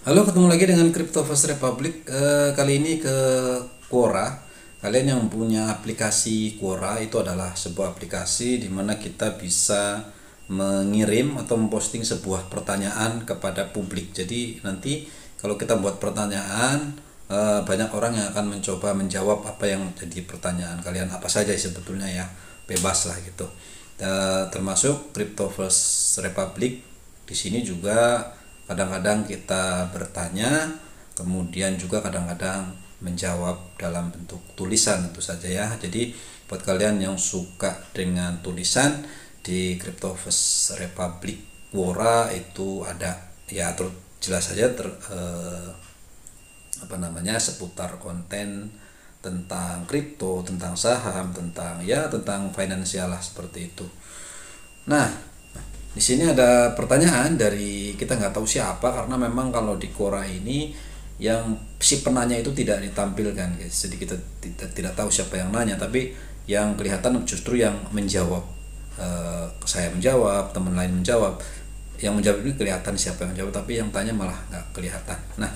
Halo, ketemu lagi dengan Crypto First Republic. Kali ini ke Quora. Kalian yang punya aplikasi Quora, itu adalah sebuah aplikasi di mana kita bisa mengirim atau memposting sebuah pertanyaan kepada publik. Jadi nanti kalau kita buat pertanyaan, banyak orang yang akan mencoba menjawab apa yang jadi pertanyaan kalian, apa saja sebetulnya ya, bebas lah gitu. Termasuk Crypto First Republic. Di sini juga kadang-kadang kita bertanya, kemudian juga kadang-kadang menjawab dalam bentuk tulisan tentu saja ya. Jadi buat kalian yang suka dengan tulisan, di Cryptoverse Republic Quora itu ada ya, terus jelas saja seputar konten tentang kripto, tentang saham, tentang finansial lah, seperti itu. Nah, di sini ada pertanyaan dari kita nggak tahu siapa, karena memang kalau di Quora ini yang si penanya itu tidak ditampilkan, guys. Jadi kita tidak tahu siapa yang nanya, tapi yang kelihatan justru yang menjawab. Saya menjawab, teman lain menjawab. Yang menjawab ini kelihatan siapa yang menjawab, tapi yang tanya malah nggak kelihatan. Nah,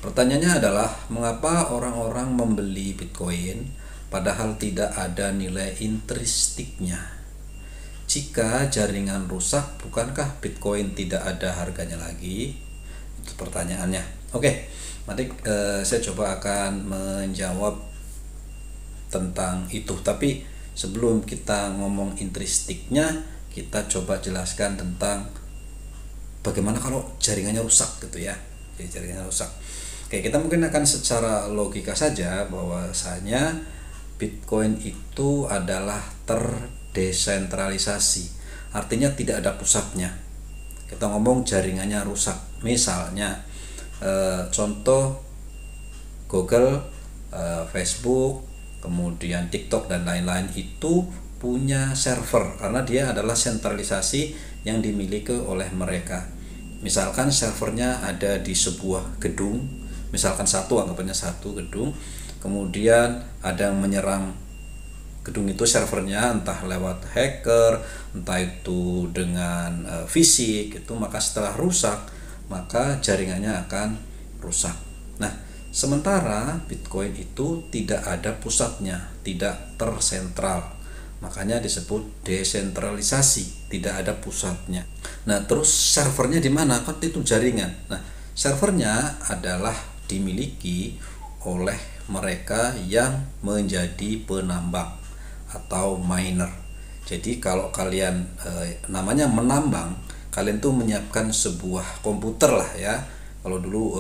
pertanyaannya adalah mengapa orang-orang membeli Bitcoin padahal tidak ada nilai intristiknya? Jika jaringan rusak, bukankah Bitcoin tidak ada harganya lagi? Itu pertanyaannya. Oke, mari saya coba akan menjawab tentang itu. Tapi sebelum kita ngomong intristiknya, kita coba jelaskan tentang bagaimana kalau jaringannya rusak gitu ya. Jadi jaringannya rusak. Oke, kita mungkin akan secara logika saja bahwasanya Bitcoin itu adalah terdesentralisasi. Artinya tidak ada pusatnya. Kita ngomong jaringannya rusak. Misalnya contoh Google, Facebook, kemudian TikTok dan lain-lain itu punya server karena dia adalah sentralisasi yang dimiliki oleh mereka. Misalkan servernya ada di sebuah gedung, misalkan anggapannya satu gedung, kemudian ada yang menyerang gedung itu, servernya entah lewat hacker, entah itu dengan fisik itu, maka setelah rusak maka jaringannya akan rusak. Nah, sementara Bitcoin itu tidak ada pusatnya, tidak tersentral, makanya disebut desentralisasi, tidak ada pusatnya. Nah, terus servernya di mana? Kan itu jaringan. Nah, servernya adalah dimiliki oleh mereka yang menjadi penambang atau miner. Jadi kalau kalian namanya menambang, kalian tuh menyiapkan sebuah komputer lah ya. Kalau dulu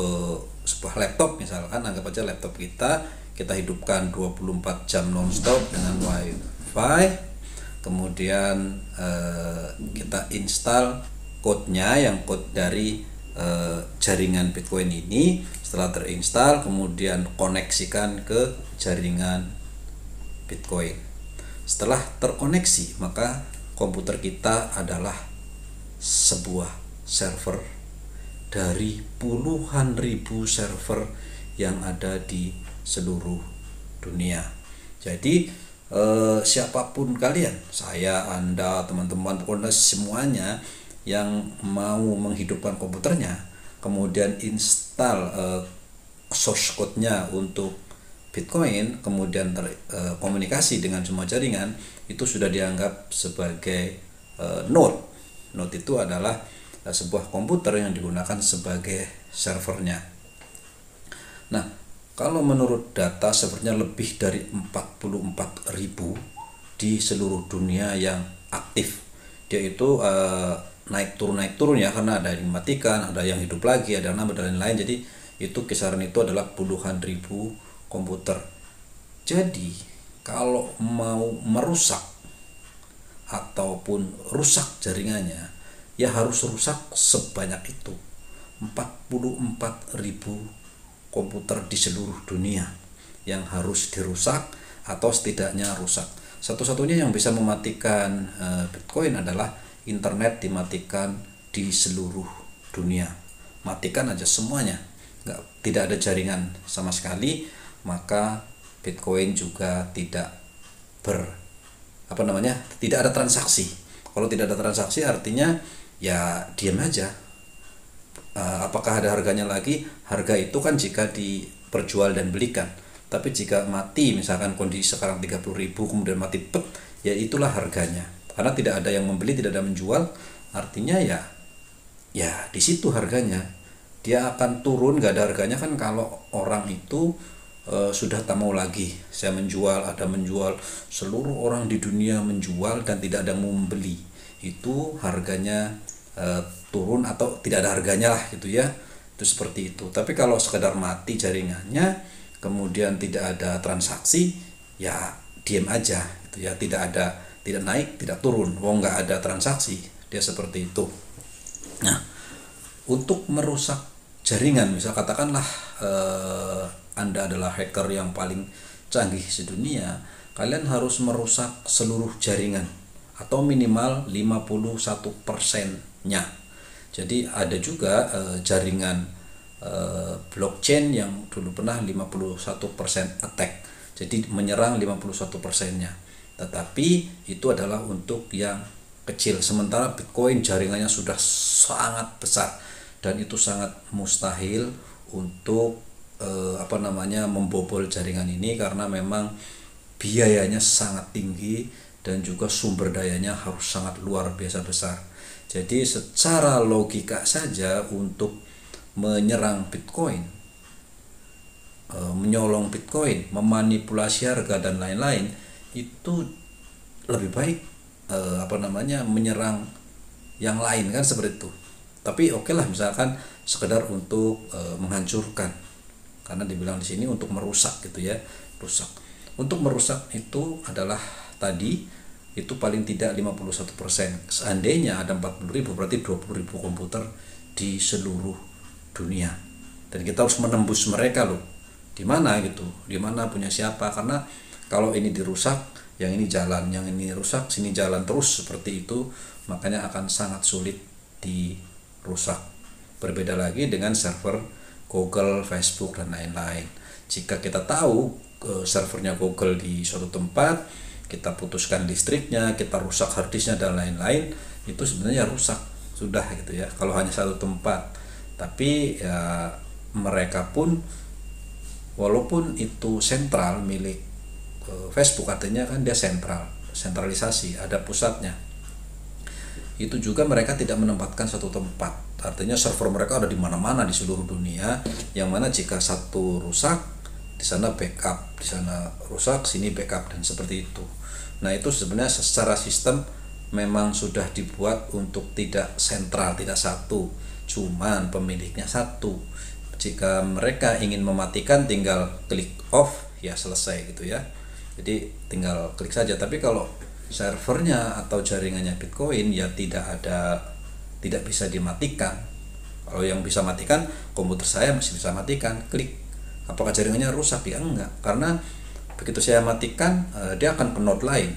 sebuah laptop misalkan, anggap aja laptop kita hidupkan 24 jam nonstop dengan wifi, kemudian kita install code-nya, yang code dari jaringan Bitcoin ini. Setelah terinstall, kemudian koneksikan ke jaringan Bitcoin. Setelah terkoneksi, maka komputer kita adalah sebuah server dari puluhan ribu server yang ada di seluruh dunia. Jadi siapapun kalian, saya, Anda, teman-teman, pokoknya semuanya yang mau menghidupkan komputernya, kemudian install source code-nya untuk Bitcoin, kemudian komunikasi dengan semua jaringan, itu sudah dianggap sebagai node. Node itu adalah sebuah komputer yang digunakan sebagai servernya. Nah, kalau menurut data sebenarnya lebih dari 44.000 di seluruh dunia yang aktif. Dia itu naik turun ya, karena ada yang dimatikan, ada yang hidup lagi, ada yang nambah dan lain-lain. Jadi itu kisaran itu adalah puluhan ribu komputer. Jadi kalau mau merusak ataupun rusak jaringannya, ya harus rusak sebanyak itu, 44.000 komputer di seluruh dunia yang harus dirusak atau setidaknya rusak. Satu-satunya yang bisa mematikan Bitcoin adalah internet dimatikan di seluruh dunia. Matikan aja semuanya, tidak ada jaringan sama sekali, maka Bitcoin juga tidak tidak ada transaksi. Kalau tidak ada transaksi artinya ya diam aja, apakah ada harganya lagi? Harga itu kan jika diperjual dan belikan. Tapi jika mati, misalkan kondisi sekarang 30.000 kemudian mati pet, ya itulah harganya. Karena tidak ada yang membeli, tidak ada menjual, artinya ya di situ harganya. Dia akan turun, nggak ada harganya kan kalau orang itu sudah tak mau lagi saya menjual, ada menjual, seluruh orang di dunia menjual dan tidak ada yang mau membeli, itu harganya turun atau tidak ada harganya lah gitu ya. Itu seperti itu. Tapi kalau sekedar mati jaringannya kemudian tidak ada transaksi, ya diam aja gitu ya, tidak naik tidak turun, nggak ada transaksi, dia seperti itu. Nah, untuk merusak jaringan, misal katakanlah Anda adalah hacker yang paling canggih sedunia, kalian harus merusak seluruh jaringan atau minimal 51%-nya. Jadi ada juga jaringan blockchain yang dulu pernah 51% attack, jadi menyerang 51%-nya, tetapi itu adalah untuk yang kecil. Sementara Bitcoin jaringannya sudah sangat besar dan itu sangat mustahil untuk membobol jaringan ini, karena memang biayanya sangat tinggi dan juga sumber dayanya harus sangat luar biasa besar. Jadi secara logika saja untuk menyerang Bitcoin, menyolong Bitcoin, memanipulasi harga dan lain-lain, itu lebih baik menyerang yang lain kan seperti itu. Tapi oke lah, misalkan sekedar untuk menghancurkan, karena dibilang di sini untuk merusak gitu ya, rusak. Untuk merusak itu adalah tadi itu paling tidak 51%. Seandainya ada 40.000 berarti 20.000 komputer di seluruh dunia, dan kita harus menembus mereka loh. Di mana gitu, di mana punya siapa? Karena kalau ini dirusak, yang ini jalan, yang ini rusak, sini jalan terus seperti itu, makanya akan sangat sulit dirusak. Berbeda lagi dengan server Google, Facebook dan lain-lain. Jika kita tahu servernya Google di suatu tempat, kita putuskan listriknya, kita rusak harddisknya dan lain-lain, itu sebenarnya rusak sudah gitu ya, kalau hanya satu tempat. Tapi ya mereka pun walaupun itu sentral milik Facebook, artinya kan dia sentralisasi, ada pusatnya, itu juga mereka tidak menempatkan satu tempat. Artinya server mereka ada di mana-mana di seluruh dunia, yang mana jika satu rusak di sana backup, di sana rusak sini backup, dan seperti itu. Nah, itu sebenarnya secara sistem memang sudah dibuat untuk tidak sentral, tidak satu, cuman pemiliknya satu. Jika mereka ingin mematikan tinggal klik off, ya selesai gitu ya, jadi tinggal klik saja. Tapi kalau servernya atau jaringannya Bitcoin, ya tidak bisa dimatikan. Kalau yang bisa matikan, komputer saya masih bisa matikan, klik. Apakah jaringannya rusak? Ya enggak, karena begitu saya matikan, dia akan ke node lain.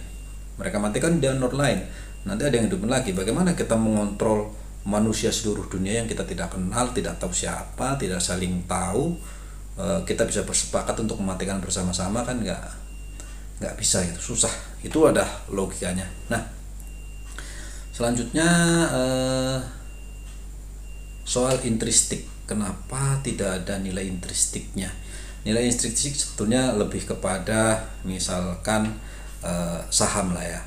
Mereka matikan, dia node lain, nanti ada yang hidupin lagi. Bagaimana kita mengontrol manusia seluruh dunia yang kita tidak kenal, tidak tahu siapa, tidak saling tahu? Kita bisa bersepakat untuk mematikan bersama-sama kan? Nggak bisa, itu susah. Itu ada logikanya. Nah, selanjutnya soal intristik. Kenapa tidak ada nilai intristiknya? Nilai intristik sebetulnya lebih kepada misalkan saham lah ya.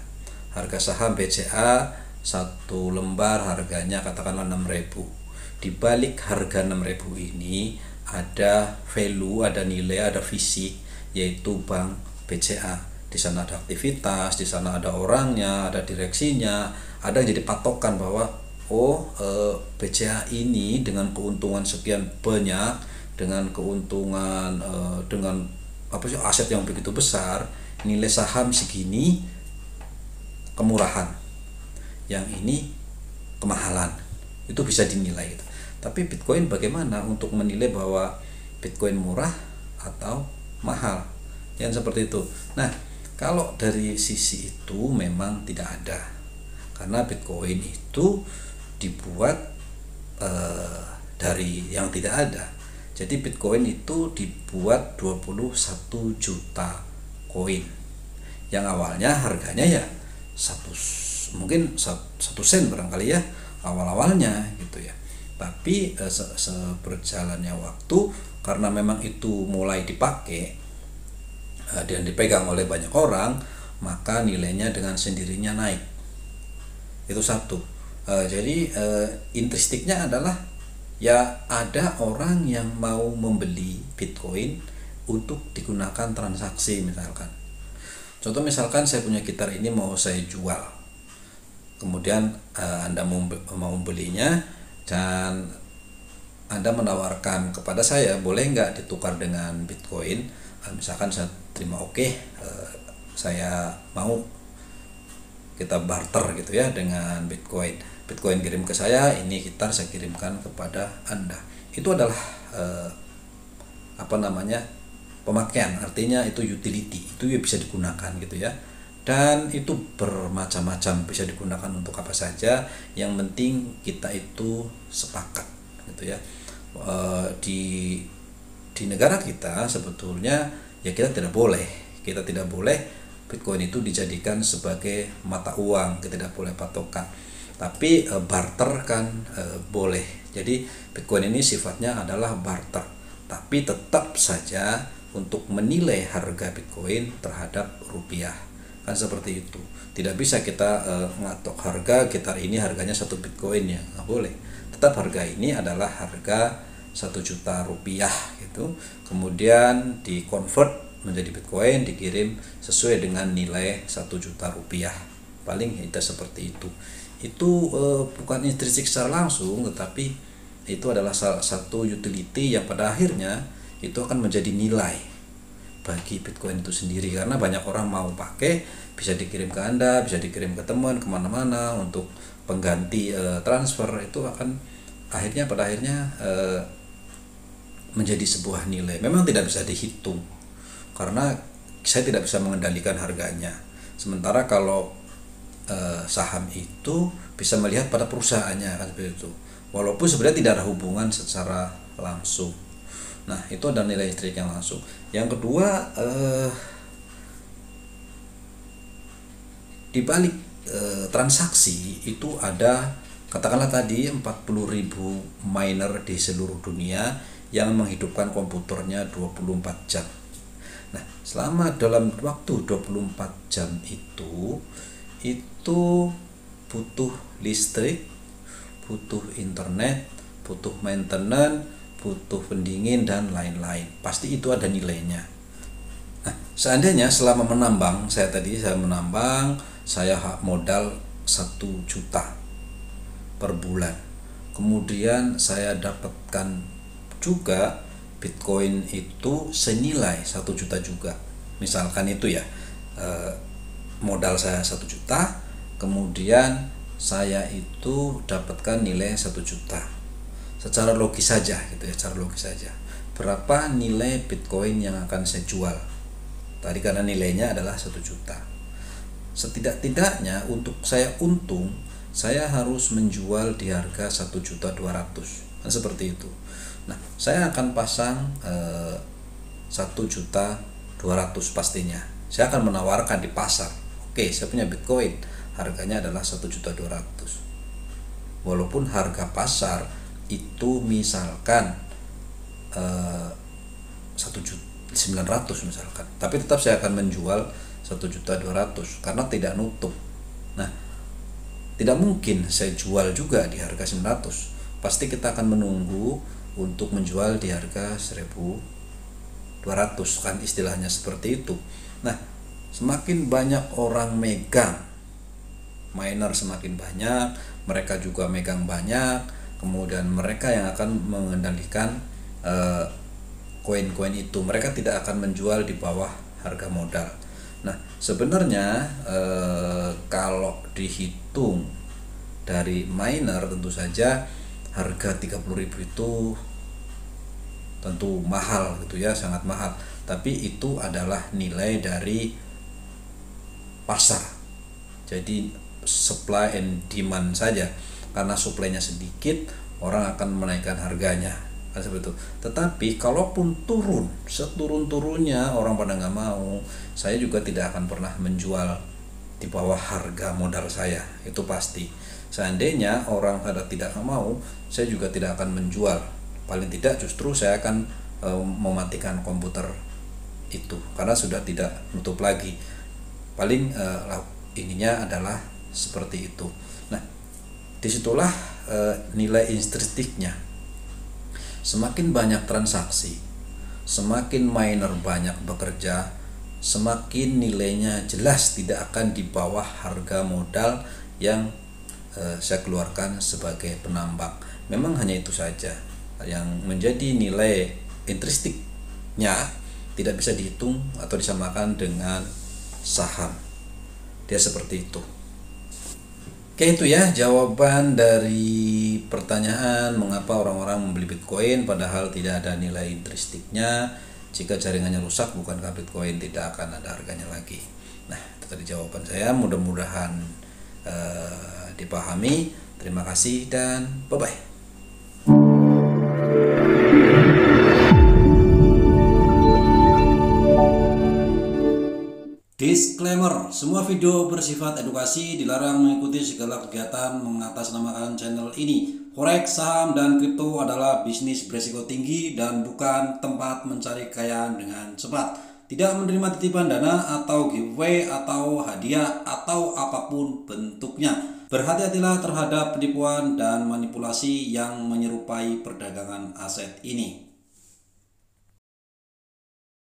Harga saham BCA satu lembar harganya katakanlah 6.000. Di balik harga 6.000 ini ada value, ada nilai, ada fisik, yaitu bank BCA. Di sana ada aktivitas, di sana ada orangnya, ada direksinya, ada yang jadi patokan bahwa BCA ini dengan keuntungan sekian banyak, dengan keuntungan dengan aset yang begitu besar, nilai saham segini kemurahan, yang ini kemahalan, itu bisa dinilai gitu. Tapi Bitcoin bagaimana untuk menilai bahwa Bitcoin murah atau mahal, yang seperti itu. Nah, kalau dari sisi itu memang tidak ada, karena Bitcoin itu dibuat dari yang tidak ada. Jadi Bitcoin itu dibuat 21 juta koin, yang awalnya harganya ya mungkin 1 sen barangkali ya awal-awalnya gitu ya. Tapi seberjalannya waktu, karena memang itu mulai dipakai dan dipegang oleh banyak orang, maka nilainya dengan sendirinya naik. Itu satu. Jadi intrinstiknya adalah ya ada orang yang mau membeli Bitcoin untuk digunakan transaksi misalkan. Contoh misalkan saya punya gitar ini mau saya jual, kemudian Anda mau belinya dan Anda menawarkan kepada saya, boleh nggak ditukar dengan Bitcoin? Misalkan saya terima, oke, saya mau kita barter gitu ya dengan Bitcoin. Bitcoin kirim ke saya, ini gitar saya kirimkan kepada Anda. Itu adalah pemakaian, artinya itu utility, itu bisa digunakan gitu ya. Dan itu bermacam-macam, bisa digunakan untuk apa saja, yang penting kita itu sepakat gitu ya. Di negara kita sebetulnya ya kita tidak boleh Bitcoin itu dijadikan sebagai mata uang, kita tidak boleh patokan. Tapi barter kan boleh. Jadi Bitcoin ini sifatnya adalah barter, tapi tetap saja untuk menilai harga Bitcoin terhadap rupiah, kan seperti itu. Tidak bisa kita ngatok harga gitar ini harganya 1 Bitcoin, ya nggak boleh. Tetap harga ini adalah harga 1 juta rupiah gitu, kemudian di convert menjadi Bitcoin, dikirim sesuai dengan nilai 1 juta rupiah. Paling itu seperti itu. Itu bukan intrinsik secara langsung, tetapi itu adalah salah satu utility yang pada akhirnya itu akan menjadi nilai bagi Bitcoin itu sendiri, karena banyak orang mau pakai, bisa dikirim ke Anda, bisa dikirim ke teman, kemana-mana untuk pengganti transfer. Itu akan pada akhirnya menjadi sebuah nilai. Memang tidak bisa dihitung karena saya tidak bisa mengendalikan harganya. Sementara kalau saham itu bisa melihat pada perusahaannya, kan seperti itu. Walaupun sebenarnya tidak ada hubungan secara langsung. Nah, itu ada nilai intrinsik yang langsung. Yang kedua, di balik transaksi itu ada, katakanlah tadi 40.000 miner di seluruh dunia yang menghidupkan komputernya 24 jam. Nah, selama dalam waktu 24 jam itu butuh listrik, butuh internet, butuh maintenance, butuh pendingin dan lain-lain. Pasti itu ada nilainya. Nah, seandainya selama menambang, saya menambang, saya modal 1 juta per bulan. Kemudian saya dapatkan juga Bitcoin itu senilai 1 juta juga. Misalkan itu ya, modal saya 1 juta, kemudian saya itu dapatkan nilai 1 juta. Secara logis saja gitu ya, berapa nilai Bitcoin yang akan saya jual? Tadi karena nilainya adalah 1 juta. Setidak-tidaknya untuk saya untung, saya harus menjual di harga 1.200.000. Kan seperti itu. Nah, saya akan pasang 1.200.000 pastinya. Saya akan menawarkan di pasar. Oke, saya punya Bitcoin, harganya adalah 1.200.000. Walaupun harga pasar itu misalkan 1.900.000 misalkan, tapi tetap saya akan menjual 1.200.000 karena tidak nutup. Nah, tidak mungkin saya jual juga di harga 900. Pasti kita akan menunggu untuk menjual di harga 1.200, kan istilahnya seperti itu. Nah, semakin banyak orang megang, miner semakin banyak, mereka juga megang banyak, kemudian mereka yang akan mengendalikan koin-koin itu. Mereka tidak akan menjual di bawah harga modal. Nah, sebenarnya kalau dihitung dari miner, tentu saja harga 30.000 itu tentu mahal gitu ya, sangat mahal. Tapi itu adalah nilai dari pasar. Jadi supply and demand saja. Karena suplainya sedikit, orang akan menaikkan harganya, kan seperti itu. Tetapi kalaupun turun, seturun-turunnya orang pada nggak mau, saya juga tidak akan pernah menjual di bawah harga modal saya, itu pasti. Seandainya orang pada tidak mau, saya juga tidak akan menjual. Paling tidak justru saya akan mematikan komputer itu karena sudah tidak nutup lagi. Paling ininya adalah seperti itu. Nah, disitulah nilai intrinstiknya. Semakin banyak transaksi, semakin miner banyak bekerja, semakin nilainya jelas tidak akan di bawah harga modal yang saya keluarkan sebagai penambang. Memang hanya itu saja yang menjadi nilai intrinstiknya, tidak bisa dihitung atau disamakan dengan saham. Dia seperti itu. Oke, itu ya jawaban dari pertanyaan mengapa orang-orang membeli Bitcoin padahal tidak ada nilai intrinstiknya. Jika jaringannya rusak, bukankah Bitcoin tidak akan ada harganya lagi? Nah, itu tadi jawaban saya. Mudah-mudahan dipahami. Terima kasih dan bye-bye. Disclaimer, semua video bersifat edukasi, dilarang mengikuti segala kegiatan mengatasnamakan channel ini. Forex, saham, dan kripto adalah bisnis beresiko tinggi dan bukan tempat mencari kekayaan dengan cepat. Tidak menerima titipan dana atau giveaway atau hadiah atau apapun bentuknya. Berhati-hatilah terhadap penipuan dan manipulasi yang menyerupai perdagangan aset ini.